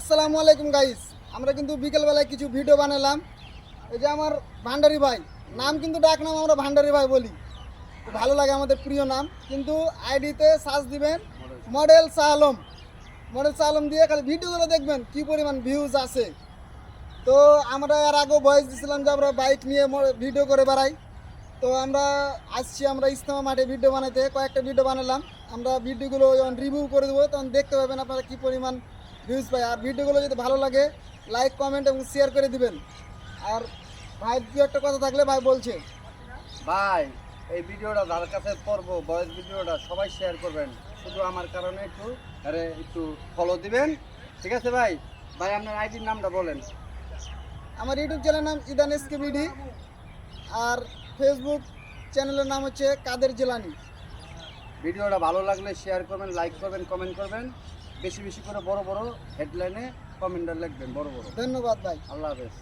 আসসালামু আলাইকুম গাইস। আমরা কিন্তু বিকেলবেলায় কিছু ভিডিও বানালাম। এই যে আমার ভান্ডারি ভাই, নাম কিন্তু ডাক নাম আমরা ভান্ডারি ভাই বলি, তো ভালো লাগে, আমাদের প্রিয় নাম। কিন্তু আইডিতে সার্চ দিবেন মডেল শাহ আলম, মডেল শাহ আলম দিয়ে খালি ভিডিওগুলো দেখবেন কি পরিমাণ ভিউজ আছে। তো আমরা এর আগেও ভয়েস দিয়েছিলাম যে আমরা বাইক নিয়ে ভিডিও করে বেড়াই। তো আমরা আসছি, আমরা ইজতেমা মাঠে ভিডিও বানাইতে কয়েকটা ভিডিও বানালাম। আমরা ভিডিওগুলো যখন রিভিউ করে দেবো তখন দেখতে পাবেন আপনারা কী পরিমাণ ভিউজ পায়। আর ভিডিওগুলো যদি ভালো লাগে লাইক কমেন্ট এবং শেয়ার করে দিবেন। আর ভাই দু একটা কথা থাকলে ভাই বলছে। ভাই এই ভিডিওটা যার কাছে পড়বো ভয়েস ভিডিওটা সবাই শেয়ার করবেন, শুধু আমার কারণে একটু ফলো দিবেন, ঠিক আছে ভাই? ভাই আপনার আইডির নামটা বলেন। আমার ইউটিউব চ্যানেলের নাম ইদান এসকেবিডি, আর ফেসবুক চ্যানেলের নাম হচ্ছে কাদের জিলানি। ভিডিওটা ভালো লাগলে শেয়ার করবেন, লাইক করবেন, কমেন্ট করবেন, বেশি বেশি করে বড় বড় হেডলাইনে কমেন্টটা লিখবেন, বড় বড়। ধন্যবাদ ভাই। আল্লাহ হাফেজ।